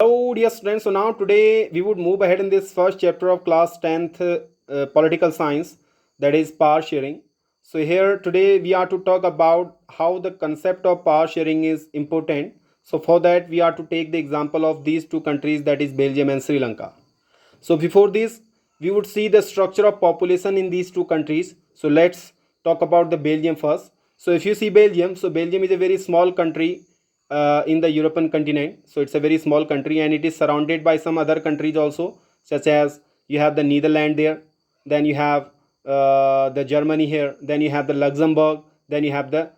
Hello, dear students. So now today we would move ahead in this first chapter of class 10th political science, that is power sharing. So here today we are to talk about how the concept of power sharing is important. So for that we are to take the example of these two countries, that is Belgium and Sri Lanka. So before this we would see the structure of population in these two countries. So let's talk about the Belgium first. So if you see Belgium, so Belgium is a very small country in the European continent. So it's a very small country and it is surrounded by some other countries also, such as you have the Netherlands there, then you have the Germany here, then you have the Luxembourg, then you have the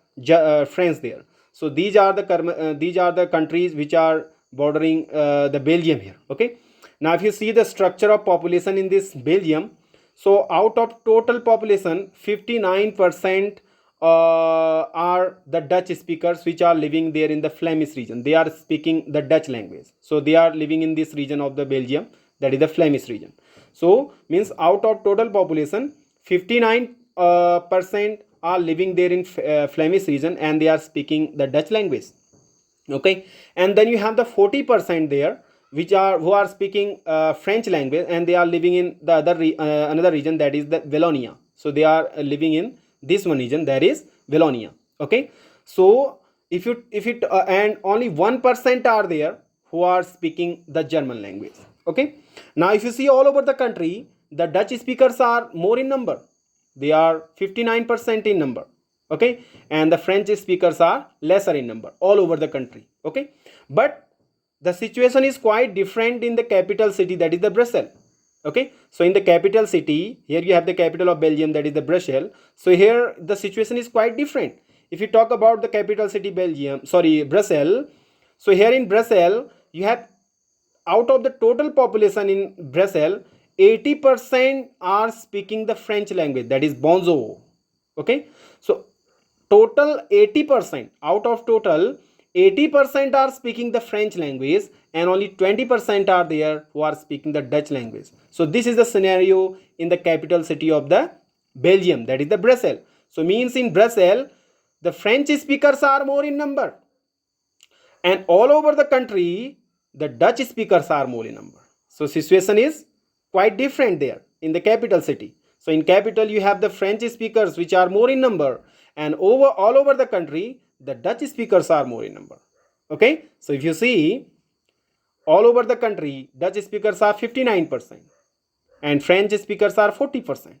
France there. So these are the countries which are bordering the Belgium here. Okay. Now if you see the structure of population in this Belgium, so out of total population, 59% are the Dutch speakers which are living there in the Flemish region. They are speaking the Dutch language. So they are living in this region of the Belgium, that is the Flemish region. So means out of total population, 59% are living there in Flemish region and they are speaking the Dutch language. Okay, and then you have the 40% there which are who are speaking French language and they are living in the another region, that is the Wallonia. So they are living in this one region, that is Wallonia. Okay, so if it and only 1% are there who are speaking the German language. Okay, now if you see all over the country, the Dutch speakers are more in number. They are 59% in number. Okay, and the French speakers are lesser in number all over the country. Okay, but the situation is quite different in the capital city, that is the Brussels. Okay, so in the capital city, here you have the capital of Belgium, that is the Brussels. So here the situation is quite different. If you talk about the capital city Belgium, sorry, Brussels, so here in Brussels you have, out of the total population in Brussels, 80% are speaking the French language, that is bonjour. Okay, so total 80%, out of total 80% are speaking the French language and only 20% are there who are speaking the Dutch language. So this is the scenario in the capital city of the Belgium, that is the Brussels. So means in Brussels the French speakers are more in number, and all over the country the Dutch speakers are more in number. So situation is quite different there in the capital city. So in capital you have the French speakers which are more in number, and over all over the country the Dutch speakers are more in number. Okay, so if you see all over the country Dutch speakers are 59% and French speakers are 40%.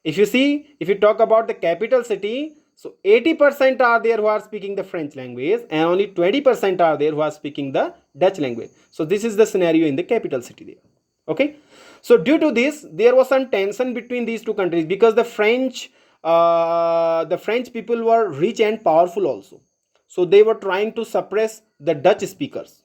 If you see, if you talk about the capital city, so 80% are there who are speaking the French language and only 20% are there who are speaking the Dutch language. So this is the scenario in the capital city there. Okay, so due to this there was some tension between these two countries because the French people were rich and powerful also. So they were trying to suppress the Dutch speakers.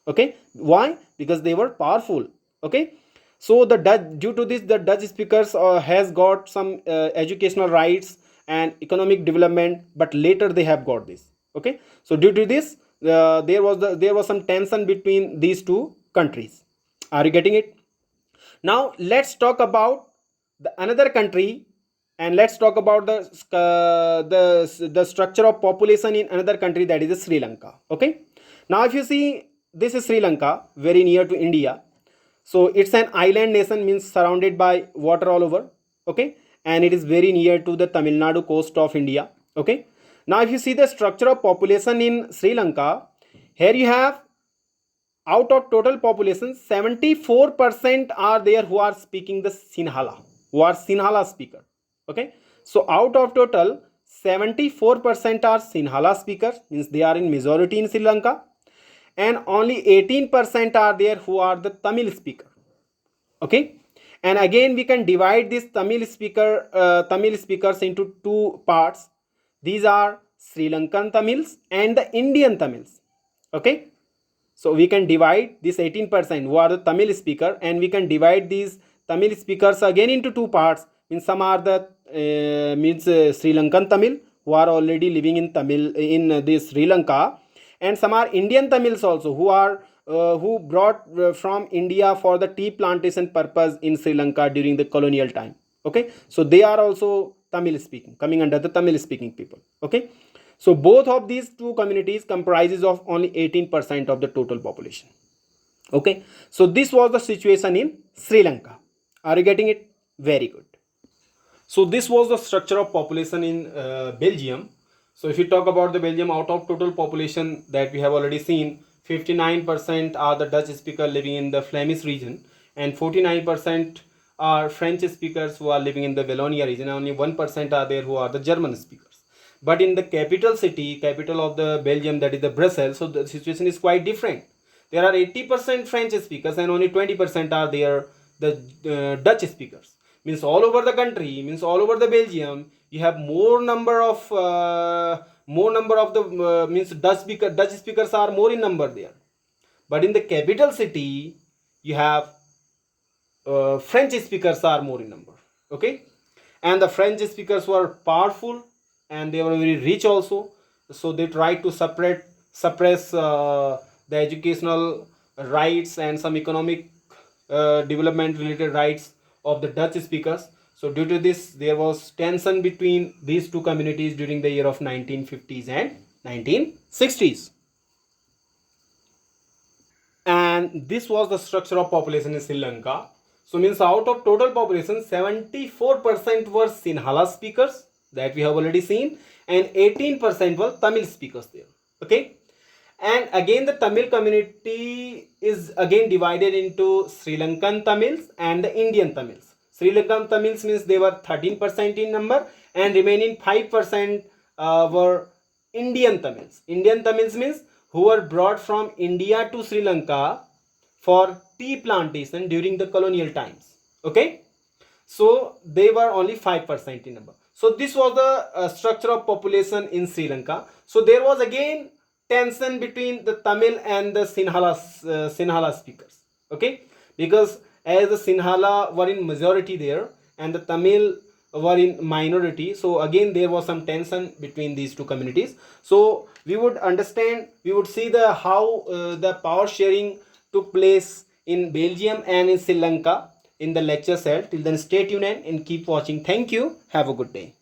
Okay, why? Because they were powerful. Okay, so the Dutch, due to this the Dutch speakers has got some educational rights and economic development, but later they have got this. Okay, so due to this there was some tension between these two countries. Are you getting it? Now let's talk about the another country, and let's talk about the structure of population in another country, that is Sri Lanka. Okay, now if you see, this is Sri Lanka, very near to India. So it's an island nation, means surrounded by water all over. Okay, and it is very near to the Tamil Nadu coast of India. Okay, now if you see the structure of population in Sri Lanka, here you have, out of total population 74% are there who are speaking the Sinhala, who are Sinhala speaker. Okay, so out of total 74% are Sinhala speakers, means they are in majority in Sri Lanka, and only 18% are there who are the Tamil speaker. Okay, and again we can divide this Tamil speakers into two parts. These are Sri Lankan Tamils and the Indian Tamils. Okay, so we can divide this 18% who are the Tamil speaker, and we can divide these Tamil speakers again into two parts. Means some are the Sri Lankan Tamil who are already living in Tamil in this Sri Lanka, and some are Indian Tamils also who are who brought from India for the tea plantation purpose in Sri Lanka during the colonial time. Okay, so they are also Tamil speaking, coming under the Tamil speaking people. Okay, so both of these two communities comprises of only 18% of the total population. Okay, so this was the situation in Sri Lanka. Are you getting it? Very good. So this was the structure of population in Belgium. So if you talk about the Belgium, out of total population that we have already seen, 59% are the Dutch speaker living in the Flemish region, and 49% are French speakers who are living in the Wallonia region. Only 1% are there who are the German speakers. But in the capital city, capital of the Belgium, that is the Brussels, so the situation is quite different. There are 80% French speakers and only 20% are there the Dutch speakers. Means all over the country, means all over the Belgium, you have more number of the means Dutch speakers are more in number there. But in the capital city, you have French speakers are more in number. Okay, and the French speakers were powerful and they were very rich also. So they tried to suppress the educational rights and some economic development related rights of the Dutch speakers. So due to this, there was tension between these two communities during the year of 1950s and 1960s. And this was the structure of population in Sri Lanka. So means out of total population, 74% were Sinhala speakers that we have already seen, and 18% were Tamil speakers there. Okay, and again the Tamil community is again divided into Sri Lankan Tamils and the Indian Tamils. Sri Lankan Tamils means they were 13% in number, and remaining 5% were Indian Tamils. Indian Tamils means who were brought from India to Sri Lanka for tea plantation during the colonial times. Okay, so they were only 5% in number. So this was the structure of population in Sri Lanka. So there was again tension between the Tamil and the Sinhala speakers. Okay, because as the Sinhala were in majority there and the Tamil were in minority, so again there was some tension between these two communities. So we would understand, we would see the how the power sharing took place in Belgium and in Sri Lanka in the lecture set. Till then, stay tuned and keep watching. Thank you. Have a good day.